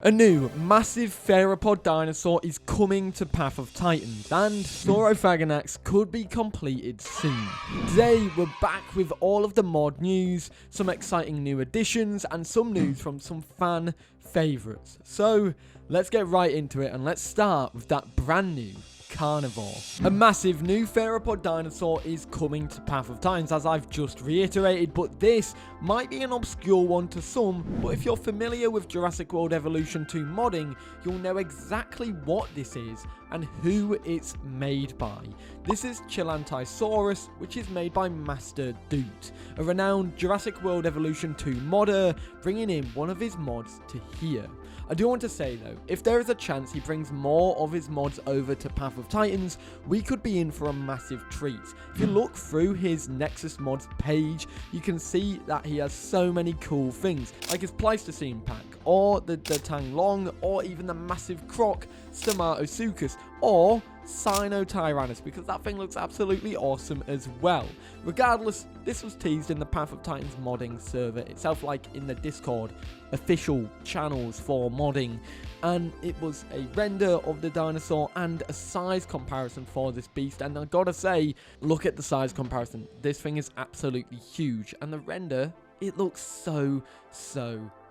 A new massive theropod dinosaur is coming to Path of Titans, and Saurophaganax could be completed soon. Today, we're back with all of the mod news, some exciting new additions, and some news from some fan favourites. So, let's get right into it, and let's start with that brand new Carnivore. A massive new theropod dinosaur is coming to Path of Titans, as I've just reiterated, but this might be an obscure one to some, but if you're familiar with Jurassic World Evolution 2 modding, you'll know exactly what this is and who it's made by. This is Chilantaisaurus, which is made by Master Doot, a renowned Jurassic World Evolution 2 modder, bringing in one of his mods to here. I do want to say though, if there is a chance he brings more of his mods over to Path of Titans, we could be in for a massive treat. If you look through his Nexus mods page, you can see that he has so many cool things, like his Pleistocene pack, or the Tang Long, or even the massive croc Priniosuchus, or Sinotyrannus, because that thing looks absolutely awesome as well. Regardless, this was teased in the Path of Titans modding server itself, like in the Discord official channels for modding, and it was a render of the dinosaur and a size comparison for this beast, and I gotta say, look at the size comparison. This thing is absolutely huge, and the render, it looks so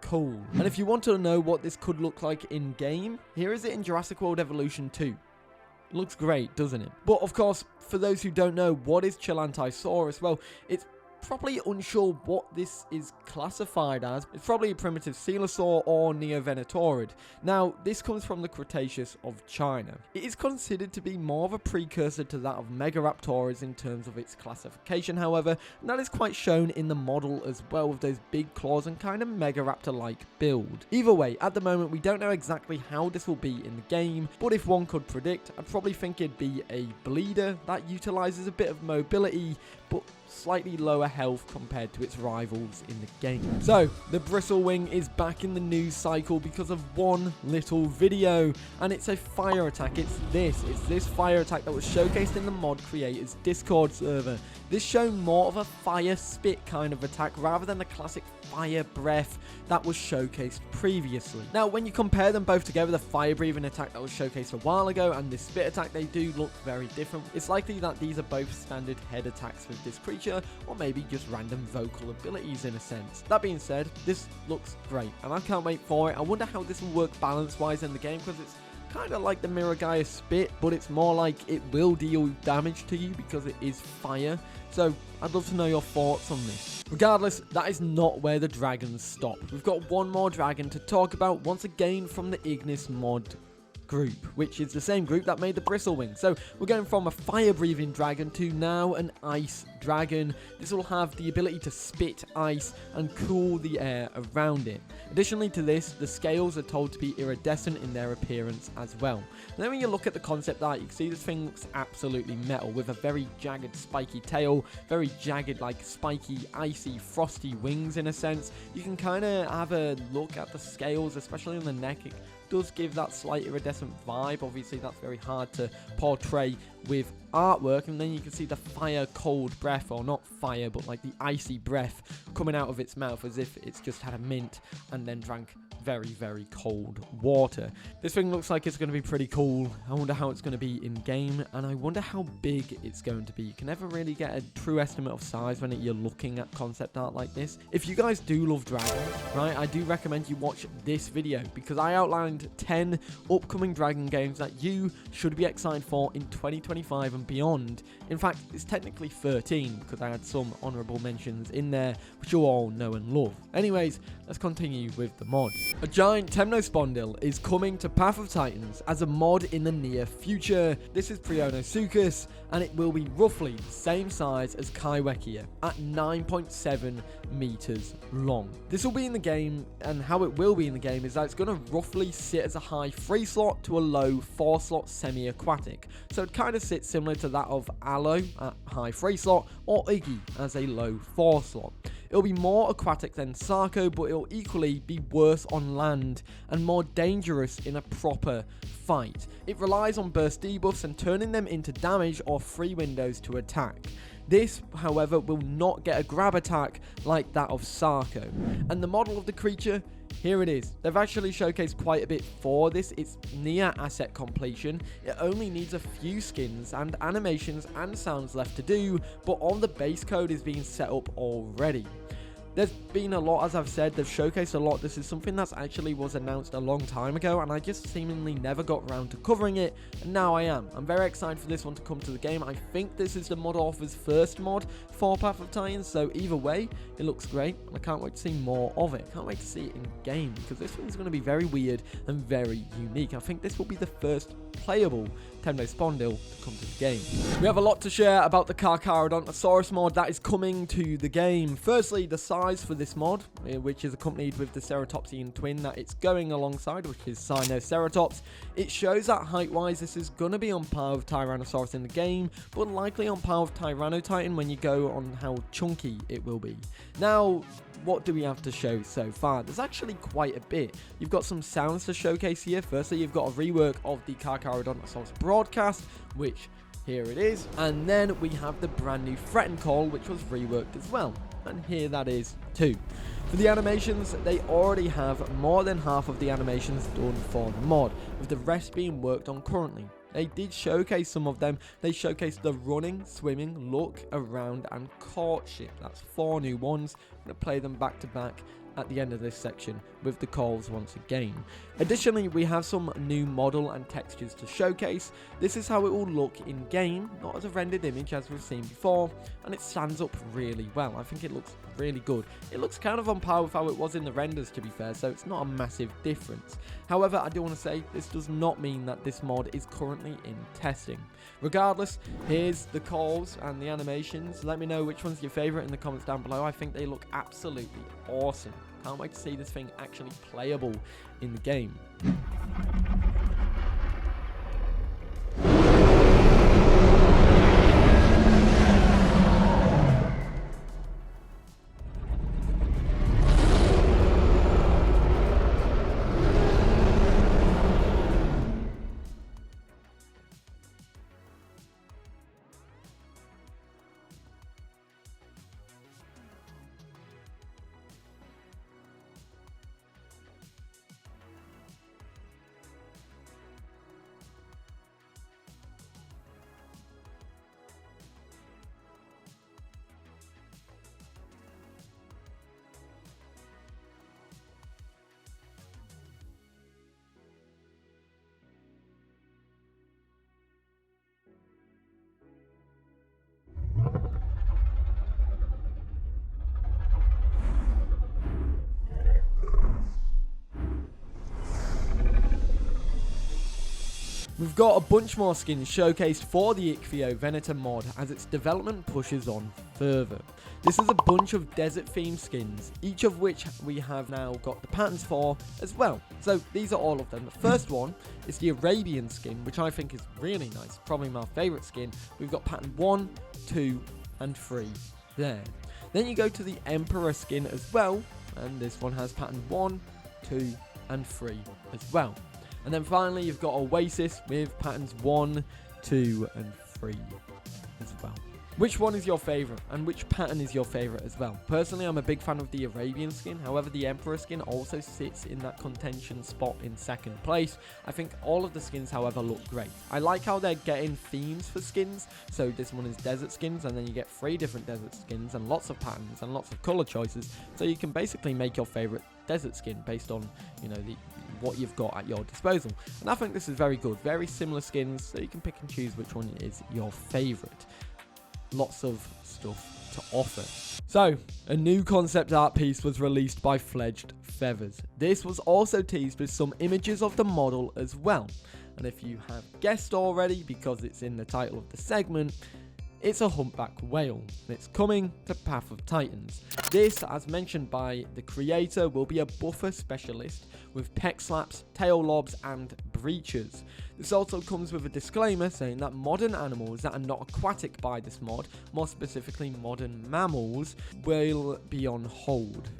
cool. And if you want to know what this could look like in game, here is it in Jurassic World Evolution 2. Looks great, doesn't it? But of course, for those who don't know, what is Chilantaisaurus? Well, it's probably unsure what this is classified as. It's probably a primitive coelosaur or neovenatorid. Now, this comes from the Cretaceous of China. It is considered to be more of a precursor to that of Megaraptors in terms of its classification, however, and that is quite shown in the model as well, with those big claws and kind of Megaraptor-like build. Either way, at the moment, we don't know exactly how this will be in the game, but if one could predict, I'd probably think it'd be a bleeder that utilizes a bit of mobility, but slightly lower health compared to its rivals in the game. So, the bristlewing is back in the news cycle because of one little video, and it's a fire attack. It's this fire attack that was showcased in the mod creators Discord server. This showed more of a fire spit kind of attack rather than the classic fire breath that was showcased previously. Now, when you compare them both together, the fire breathing attack that was showcased a while ago and this spit attack, they do look very different. It's likely that these are both standard head attacks with this creature, or maybe just random vocal abilities in a sense. That being said, this looks great, and I can't wait for it. I wonder how this will work balance-wise in the game, because it's kind of like the Miragaia spit, but it's more like it will deal damage to you because it is fire. So I'd love to know your thoughts on this. Regardless, that is not where the dragons stop. We've got one more dragon to talk about, once again from the Ignis mod group, which is the same group that made the bristlewing. So we're going from a fire breathing dragon to now an ice dragon. This will have the ability to spit ice and cool the air around it. Additionally to this, the scales are told to be iridescent in their appearance as well. And then when you look at the concept art, you can see this thing looks absolutely metal, with a very jagged spiky tail, very jagged like spiky icy frosty wings in a sense. You can kind of have a look at the scales, especially on the neck. It does give that slight iridescent vibe. Obviously that's very hard to portray with artwork, and then you can see the fire cold breath, or not fire but like the icy breath coming out of its mouth as if it's just had a mint and then drank very cold water. This thing looks like it's going to be pretty cool. I wonder how it's going to be in game, and I wonder how big it's going to be. You can never really get a true estimate of size when you're looking at concept art like this. If you guys do love dragons, right, I do recommend you watch this video, because I outlined 10 upcoming dragon games that you should be excited for in 2025 and beyond. In fact, it's technically 13 because I had some honorable mentions in there which you all know and love. Anyways, let's continue with the mods. A giant temnospondyle is coming to Path of Titans as a mod in the near future. This is priniosuchus, and it will be roughly the same size as Kaiwekia at 9.7 meters long. This will be in the game, and how it will be in the game is that it's going to roughly sit as a high 3 slot to a low 4 slot semi-aquatic. So it kind of sits similar to that of Aloe at high 3 slot, or Iggy as a low 4 slot. It'll be more aquatic than Sarco, but it'll equally be worse on land and more dangerous in a proper fight. It relies on burst debuffs and turning them into damage or free windows to attack. This, however, will not get a grab attack like that of Sarco. And the model of the creature, here it is. They've actually showcased quite a bit for this. It's near asset completion. It only needs a few skins and animations and sounds left to do, but all the base code is being set up already. There's been a lot, as I've said, they've showcased a lot. This is something that's actually was announced a long time ago, and I just seemingly never got around to covering it, and now I am. I'm very excited for this one to come to the game. I think this is the mod author's first mod for Path of Titans, so either way, it looks great, and I can't wait to see more of it. I can't wait to see it in game, because this one's going to be very weird and very unique. I think this will be the first playable Temno Spondil to come to the game. We have a lot to share about the Carcharodontosaurus mod that is coming to the game. Firstly, the size for this mod, which is accompanied with the ceratopsian twin that it's going alongside, which is Sinoceratops. It shows that height-wise this is going to be on par with Tyrannosaurus in the game, but likely on par with Tyrannotitan when you go on how chunky it will be. Now, what do we have to show so far? There's actually quite a bit. You've got some sounds to showcase here. Firstly, you've got a rework of the Carcharodontosaurus broadcast, which here it is. And then we have the brand new threaten call, which was reworked as well. And here that is too. For the animations, they already have more than half of the animations done for the mod, with the rest being worked on currently. They did showcase some of them. They showcased the running, swimming, look, around, and courtship. That's 4 new ones. I'm going to play them back to back at the end of this section with the calls once again. Additionally, we have some new model and textures to showcase. This is how it will look in game, not as a rendered image as we've seen before, and it stands up really well. I think it looks really good. It looks kind of on par with how it was in the renders, to be fair, so it's not a massive difference. However, I do want to say this does not mean that this mod is currently in testing. Regardless, here's the calls and the animations. Let me know which one's your favorite in the comments down below. I think they look absolutely awesome. Can't wait to see this thing actually playable in the game. We've got a bunch more skins showcased for the ichthyovenator mod as its development pushes on further. This is a bunch of desert themed skins, each of which we have now got the patterns for as well. So these are all of them. The first one is the Arabian skin, which I think is really nice, probably my favourite skin. We've got pattern 1, 2 and 3 there. Then you go to the Emperor skin as well, and this one has pattern 1, 2 and 3 as well. And then finally, you've got Oasis with patterns 1, 2, and 3 as well. Which one is your favourite, and which pattern is your favourite as well? Personally, I'm a big fan of the Arabian skin. However, the Emperor skin also sits in that contention spot in second place. I think all of the skins, however, look great. I like how they're getting themes for skins. So this one is desert skins, and then you get 3 different desert skins and lots of patterns and lots of colour choices. So you can basically make your favourite desert skin based on, you know, what you've got at your disposal. And I think this is very good. Very similar skins, so you can pick and choose which one is your favourite. Lots of stuff to offer. So, a new concept art piece was released by Fledged Feathers. This was also teased with some images of the model as well. And if you have guessed already, because it's in the title of the segment, it's a humpback whale, and it's coming to Path of Titans. This, as mentioned by the creator, will be a buffer specialist with pec slaps, tail lobs, and breaches. This also comes with a disclaimer saying that modern animals that are not aquatic by this mod, more specifically modern mammals, will be on hold.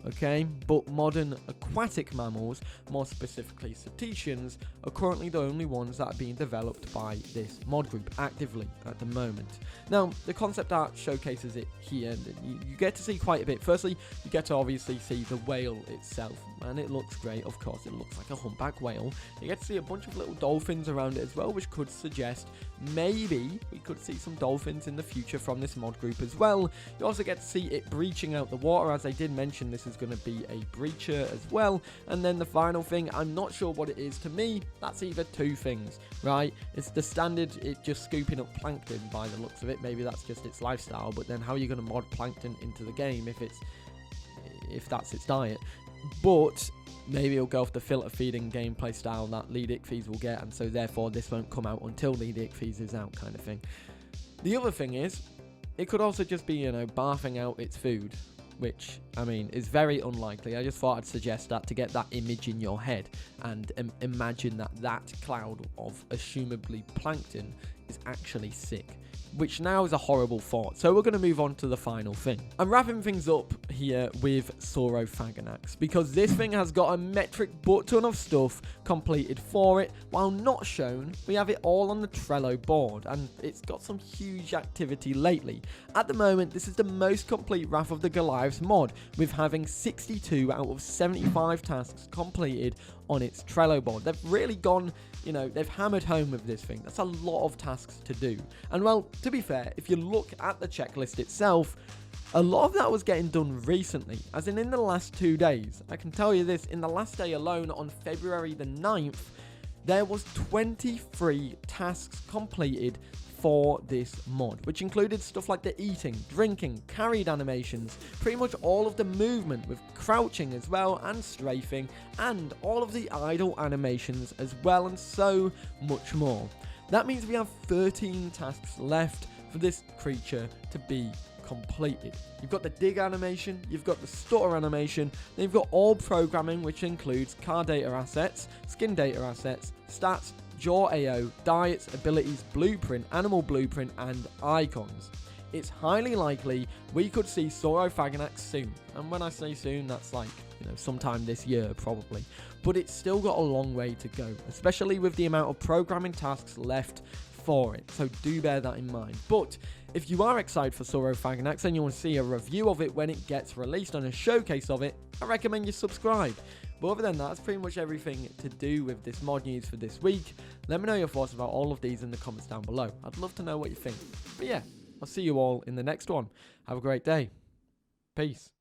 okay? But modern aquatic mammals, more specifically cetaceans, are currently the only ones that are being developed by this mod group actively at the moment. Now, the concept art showcases it here, and you get to see quite a bit. Firstly, you get to obviously see the whale itself, and it looks great. Of course, it looks like a humpback whale. You get to see a bunch of little dolphins around it as well, which could suggest maybe we could see some dolphins in the future from this mod group as well. You also get to see it breaching out the water. As I did mention, this is going to be a breacher as well. And then the final thing, I'm not sure what it is. To me, that's either two things, right? It's the standard, it just scooping up plankton by the looks of it. Maybe that's just its lifestyle, but then how are you going to mod plankton into the game if that's its diet? But maybe it'll go off the filter feeding gameplay style that lead ichthys will get, and so therefore this won't come out until lead ichthys is out, kind of thing. The other thing is, it could also just be, barfing out its food, which, I mean, is very unlikely. I just thought I'd suggest that to get that image in your head and imagine that cloud of assumably plankton is actually sick, which now is a horrible thought. So we're going to move on to the final thing. I'm wrapping things up here with Saurophaganax, because this thing has got a metric butt ton of stuff completed for it. While not shown, we have it all on the Trello board, and it's got some huge activity lately. At the moment, this is the most complete Wrath of the Goliaths mod, with having 62 out of 75 tasks completed on its Trello board. They've really gone, they've hammered home with this thing. That's a lot of tasks to do. And well, to be fair, if you look at the checklist itself, a lot of that was getting done recently, as in the last 2 days. I can tell you this, in the last day alone, on February the 9th, there was 23 tasks completed for this mod, which included stuff like the eating, drinking, carried animations, pretty much all of the movement with crouching as well, and strafing, and all of the idle animations as well, and so much more. That means we have 13 tasks left for this creature to be completed. You've got the dig animation, you've got the stutter animation, then you've got all programming, which includes car data assets, skin data assets, stats, jaw AO, diets, abilities, blueprint, animal blueprint, and icons. It's highly likely we could see Saurophaganax soon, and when I say soon, that's like, sometime this year probably, but it's still got a long way to go, especially with the amount of programming tasks left for it, so do bear that in mind. But if you are excited for Saurophaganax and you want to see a review of it when it gets released and a showcase of it, I recommend you subscribe. But other than that, that's pretty much everything to do with this mod news for this week. Let me know your thoughts about all of these in the comments down below. I'd love to know what you think. But yeah, I'll see you all in the next one. Have a great day. Peace.